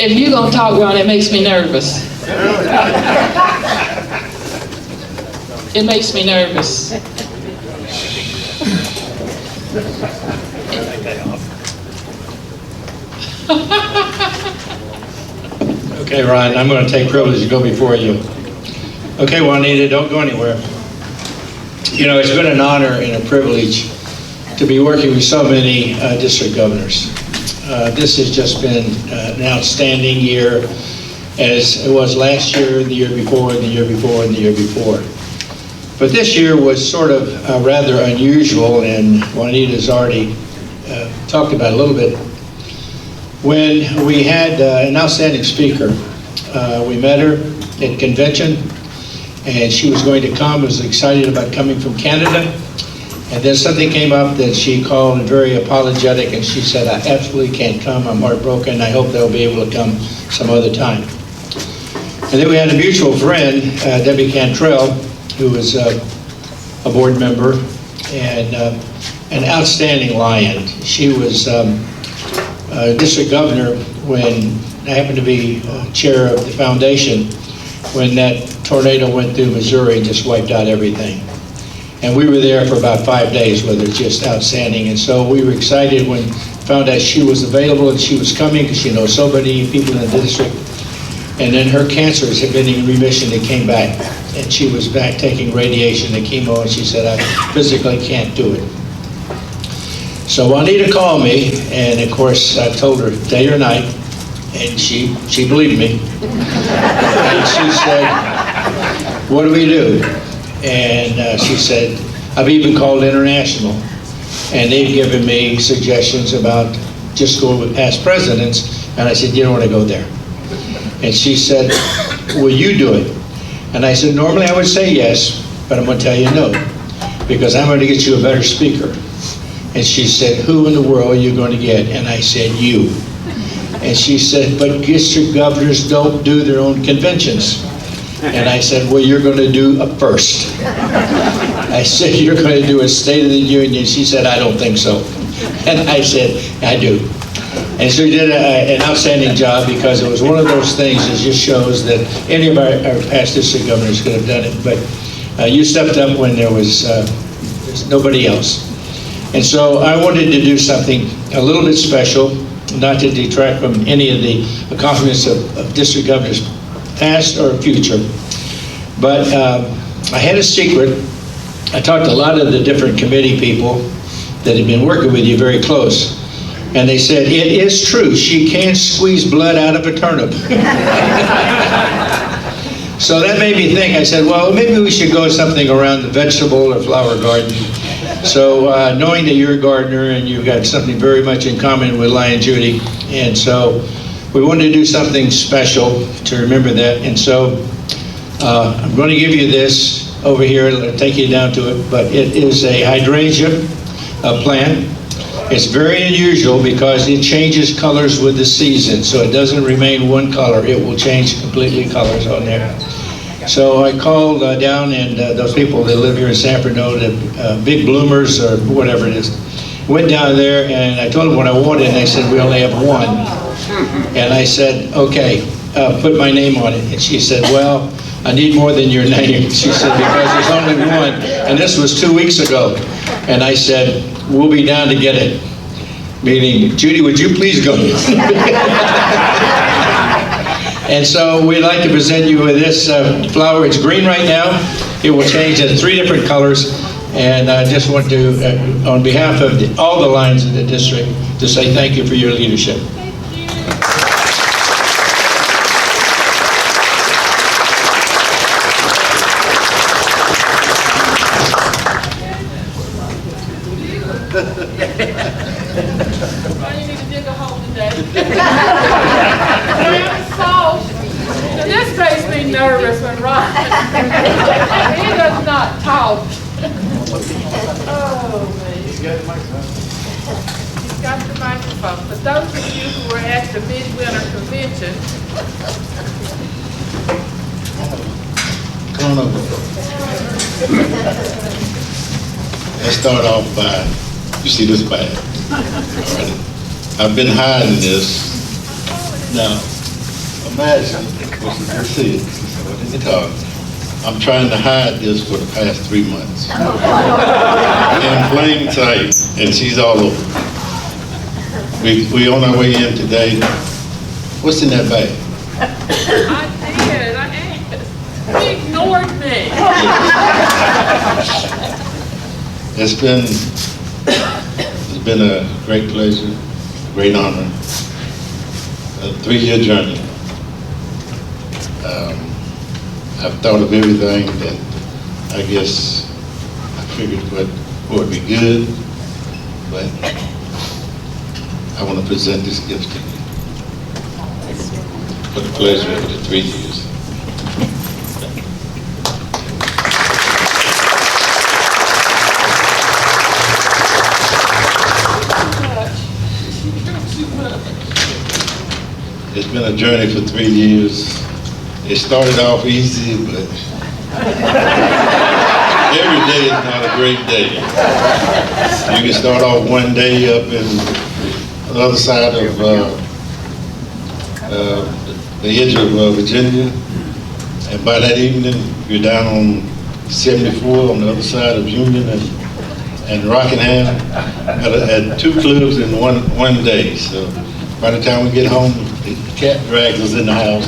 If you're going to talk, Ron, it makes me nervous. It makes me nervous. Okay, Ron, I'm going to take privilege to go before you. Okay, Juanita, don't go anywhere. You know, it's been an honor and a privilege to be working with so many district governors. This has just been an outstanding year, as it was last year, the year before, and the year before, and the year before. But this year was sort of rather unusual, and Juanita's already talked about it a little bit. When we had an outstanding speaker, we met her at convention, and she was going to come, was excited about coming from Canada. And then something came up that she called very apologetic, and she said, I absolutely can't come, I'm heartbroken, I hope they'll be able to come some other time. And then we had a mutual friend, Debbie Cantrell, who was a board member and an outstanding lion. She was district governor when I happened to be chair of the foundation when that tornado went through Missouri and just wiped out everything. And we were there for about 5 days with her, just outstanding. And so we were excited when we found out she was available and she was coming because she knows so many people in the district. And then her cancers had been in remission and came back. And she was back taking radiation and chemo, and she said, I physically can't do it. So Juanita called me, and of course I told her day or night, and she believed me. And she said, what do we do? And she said, I've even called international, and they've given me suggestions about just going with past presidents, and I said, you don't want to go there. And she said, will you do it? And I said, normally I would say yes, but I'm going to tell you no, because I'm going to get you a better speaker. And she said, who in the world are you going to get? And I said, you. And she said, but district governors don't do their own conventions. And I said, well, you're going to do a first. I said, you're going to do a State of the Union. She said, I don't think so. And I said, I do. And so he did an outstanding job, because it was one of those things that just shows that any of our past district governors could have done it. But you stepped up when there was nobody else. And so I wanted to do something a little bit special, not to detract from any of the accomplishments of district governors past or future. But I had a secret. I talked to a lot of the different committee people that had been working with you very close. And they said, it is true, she can't squeeze blood out of a turnip. So that made me think. I said, well, maybe we should go something around the vegetable or flower garden. So knowing that you're a gardener and you've got something very much in common with Lion Judy, and so we wanted to do something special to remember that. And so I'm going to give you this over here. I'll take you down to it, but it is a hydrangea plant. It's very unusual because it changes colors with the season, so it doesn't remain one color. It will change completely colors on there. So I called down, and those people that live here in Sanford know that Big Bloomers or whatever it is. Went down there, and I told them what I wanted, and they said, we only have one. And I said, okay, put my name on it. And she said, well, I need more than your name. She said, because there's only one. And this was 2 weeks ago. And I said, we'll be down to get it. Meaning, Judy, would you please go? And so we'd like to present you with this flower. It's green right now. It will change in 3 different colors. And I just want to, on behalf of all the Lions in the district, to say thank you for your leadership. Well, you need to dig a hole today. So this makes me nervous when Ron, he does not talk. Oh, man. He's got the microphone. He's got the microphone. For those of you who were at the Midwinter Convention, Come on over. Let's start off by, you see this bag? I've been hiding this. Now, imagine, you see it, what is it called? I'm trying to hide this for the past 3 months. In plain sight, and she's all over. We on our way in today. What's in that bag? I did, I asked. He ignored me. It's been a great pleasure, great honor, a 3-year journey. I've thought of everything that I guess I figured would be good, but I want to present this gift to you for the pleasure of the 3 years. It's been a journey for 3 years. It started off easy, but every day is not a great day. You can start off one day up in the other side of the edge of Virginia, and by that evening, you're down on 74 on the other side of Union and Rockingham at 2 clubs in one day. So by the time we get home, the cat drags us in the house.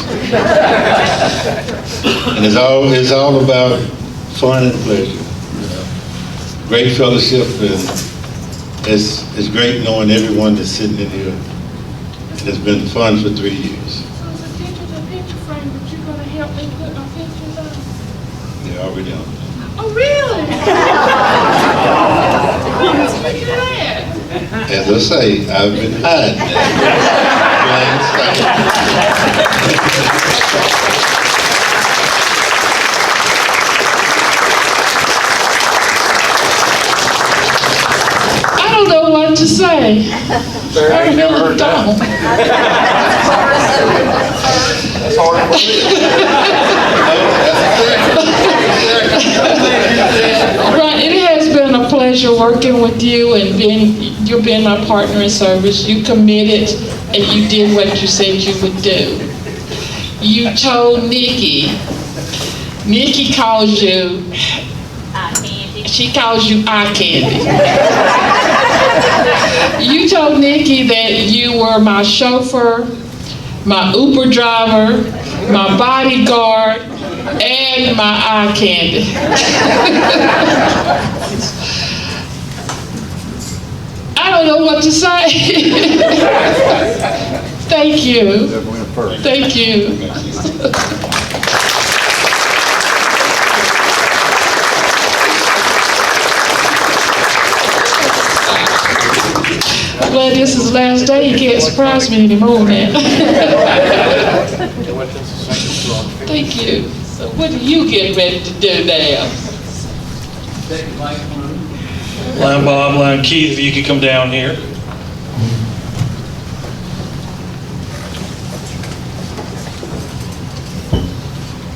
And it's all about fun and pleasure. Great fellowship, and it's great knowing everyone that's sitting in here. And it's been fun for 3 years. So it's a digital picture frame, but you're gonna help me put my pictures on? They're already on. Oh, really? Look at that. As I say, I've been hiding I don't know what to say. I never heard that. That's hard to Right, it has been a pleasure working with you and you've been my partner in service. You committed and you did what you said you would do. You told Nikki calls you, she calls you eye candy. You told Nikki that you were my chauffeur, my Uber driver, my bodyguard, and my eye candy. I don't know what to say. Thank you. Thank you. I'm glad this is the last day. You can't surprise me anymore now. Thank you. So what are you getting ready to do now? Line Bob, Line Keith, if you could come down here.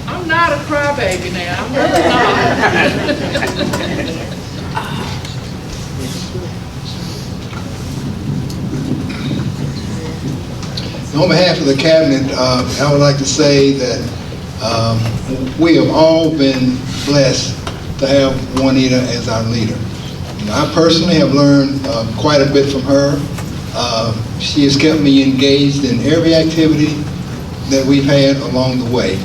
I'm not a crybaby now. I'm really not. On behalf of the cabinet, I would like to say that we have all been blessed to have Juanita as our leader. I personally have learned quite a bit from her. She has kept me engaged in every activity that we've had along the way.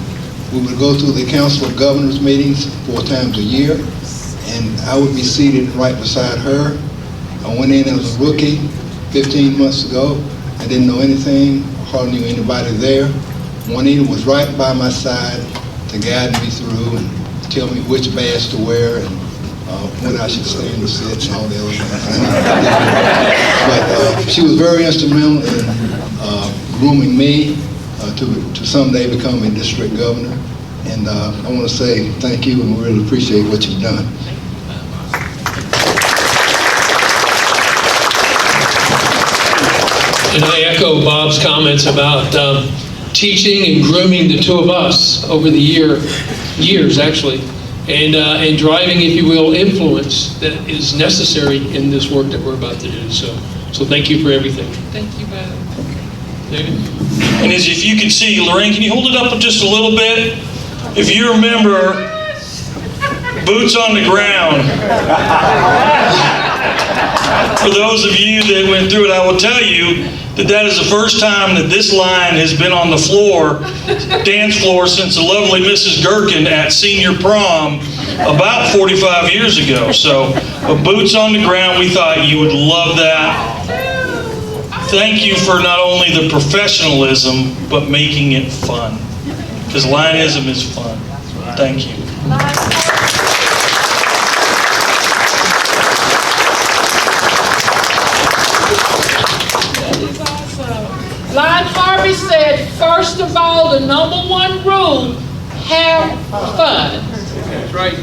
We would go to the Council of Governors meetings 4 times a year, and I would be seated right beside her. I went in as a rookie 15 months ago. I didn't know anything, hardly knew anybody there. Juanita was right by my side to guide me through and tell me which badge to wear and when I should stay in the seats and all the other things. But she was very instrumental in grooming me to someday become a district governor. And I want to say thank you, and we really appreciate what you've done. And I echo Bob's comments about teaching and grooming the two of us over the years, actually. and driving, if you will, influence that is necessary in this work that we're about to do. So thank you for everything. Thank you, Bob. David? And as if you can see, Lorraine, can you hold it up just a little bit? If you remember, boots on the ground. For those of you that went through it, I will tell you that is the first time that this line has been on the floor, dance floor, since the lovely Mrs. Gherkin at senior prom about 45 years ago. So, boots on the ground, we thought you would love that. Thank you for not only the professionalism, but making it fun. Because Lionism is fun. Thank you. Lion Harvey said, first of all, the #1 rule, have fun. That's right.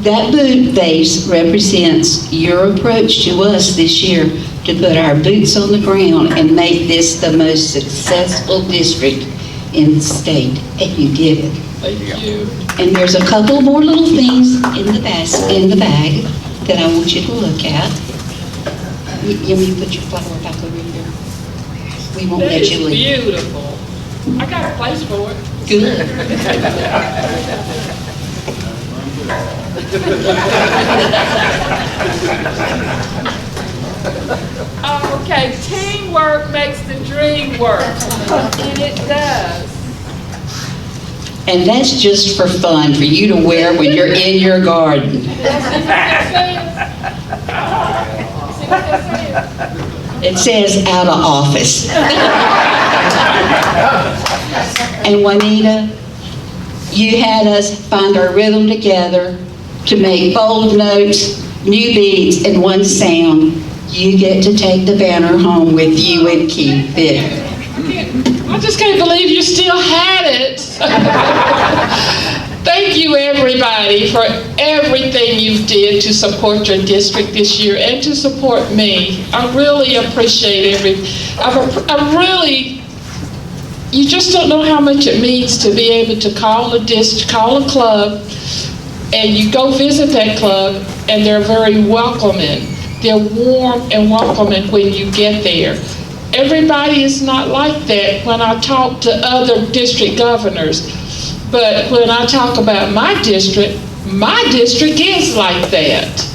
That boot base represents your approach to us this year to put our boots on the ground and make this the most successful district in the state, and you did it. Thank you. And there's a couple more little things in the bag that I want you to look at. You may put your flower back over here. We won't That let is you leave. beautiful. I got a place for it. Good. Okay, teamwork makes the dream work, and it does. And that's just for fun, for you to wear when you're in your garden. See what that says? It says out of office. And Juanita, you had us find our rhythm together to make bold notes, new beats, and one sound. You get to take the banner home with you and keep it. I just can't believe you still had it. Thank you, everybody, for everything you did to support your district this year and to support me. I really appreciate you just don't know how much it means to be able to call a club, and you go visit that club, and they're very welcoming. They're warm and welcoming when you get there. Everybody is not like that when I talk to other district governors. But when I talk about my district is like that.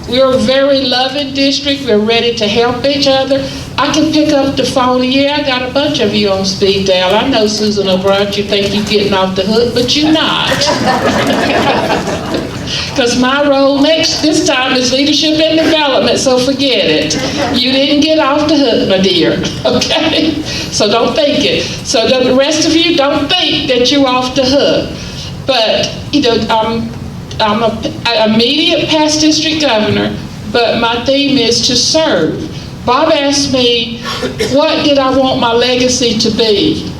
We're a very loving district. We're ready to help each other. I can pick up the phone, and I got a bunch of you on speed dial. I know, Susan O'Brien, you think you're getting off the hook, but you're not. Because my role this time is leadership and development, so forget it. You didn't get off the hook, my dear, okay? So don't think it. So the rest of you, don't think that you're off the hook. But, I'm an immediate past district governor, but my theme is to serve. Bob asked me, what did I want my legacy to be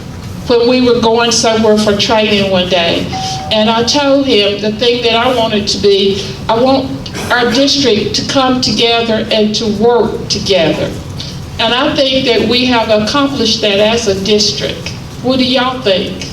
when we were going somewhere for training one day? And I told him the thing that I wanted to be, I want our district to come together and to work together. And I think that we have accomplished that as a district. What do y'all think?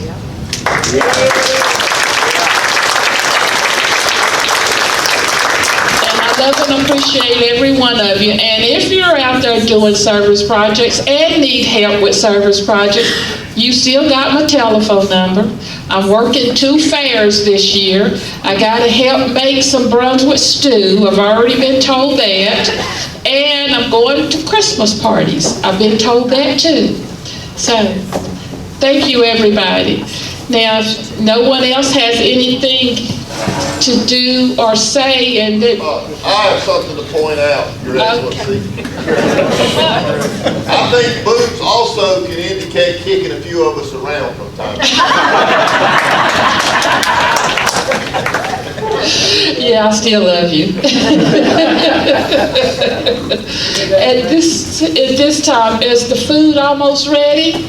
Love and appreciate every one of you. And if you're out there doing service projects and need help with service projects, you still got my telephone number. I'm working 2 fairs this year. I got to help make some Brunswick stew. I've already been told that. And I'm going to Christmas parties. I've been told that too. So, thank you, everybody. Now, if no one else has anything to do or say, and that I have something to point out, Your Excellency. I think boots also can indicate kicking a few of us around from time to time. Yeah, I still love you. At this time, is the food almost ready?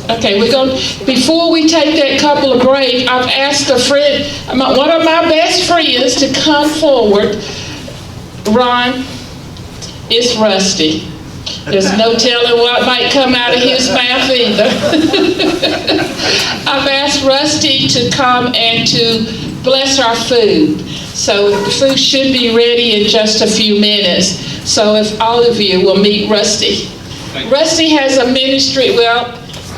Okay, before we take that couple of break, I've asked a friend, one of my best friends, to come forward. Ron, it's Rusty. There's no telling what might come out of his mouth either. I've asked Rusty to come and to bless our food. So the food should be ready in just a few minutes. So if all of you will meet Rusty. Rusty has a ministry, well,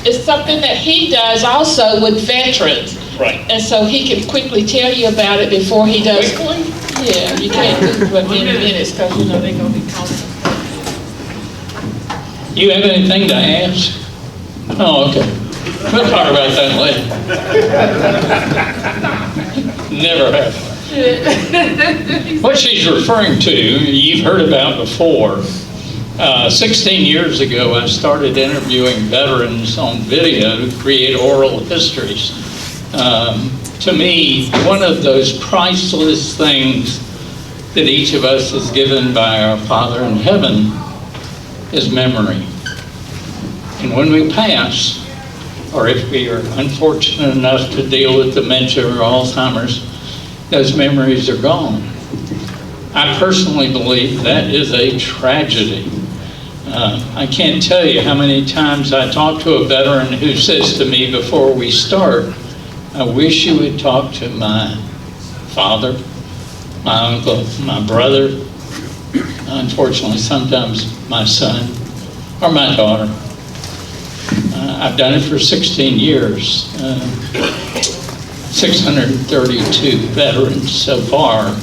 it's something that he does also with veterans. Right. And so he can quickly tell you about it before he does. Yeah, you can't do it but many minutes because you know they're going to be calling. You have anything to ask? Oh, okay. We'll talk about that later. Never have. What she's referring to, you've heard about before. 16 years ago, I started interviewing veterans on video to create oral histories. To me, one of those priceless things that each of us is given by our Father in heaven is memory. And when we pass, or if we are unfortunate enough to deal with dementia or Alzheimer's, those memories are gone. I personally believe that is a tragedy. I can't tell you how many times I talk to a veteran who says to me before we start, I wish you would talk to my father, my uncle, my brother, unfortunately sometimes my son or my daughter. I've done it for 16 years, 632 veterans so far,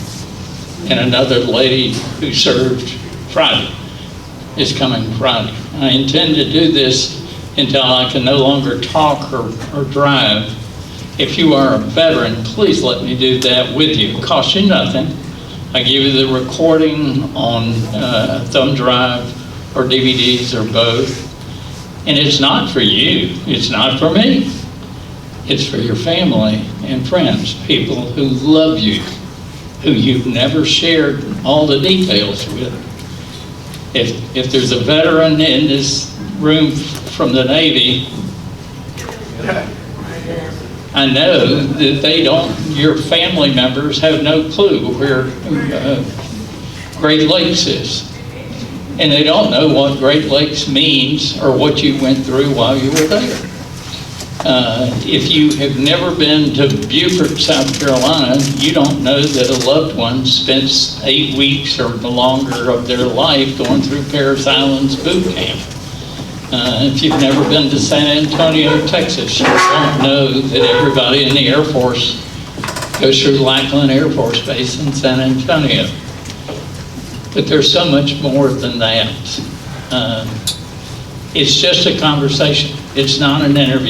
and another lady who served Friday is coming Friday. I intend to do this until I can no longer talk or drive. If you are a veteran, please let me do that with you. It costs you nothing. I give you the recording on thumb drive or DVDs or both. And it's not for you, it's not for me. It's for your family and friends, people who love you, who you've never shared all the details with. If there's a veteran in this room from the Navy, I know that your family members have no clue where Great Lakes is. And they don't know what Great Lakes means or what you went through while you were there. If you have never been to Beaufort, South Carolina, you don't know that a loved one spent 8 weeks or longer of their life going through Parris Island's boot camp. If you've never been to San Antonio, Texas, you don't know that everybody in the Air Force goes through Lackland Air Force Base in San Antonio. But there's so much more than that. It's just a conversation. It's not an interview.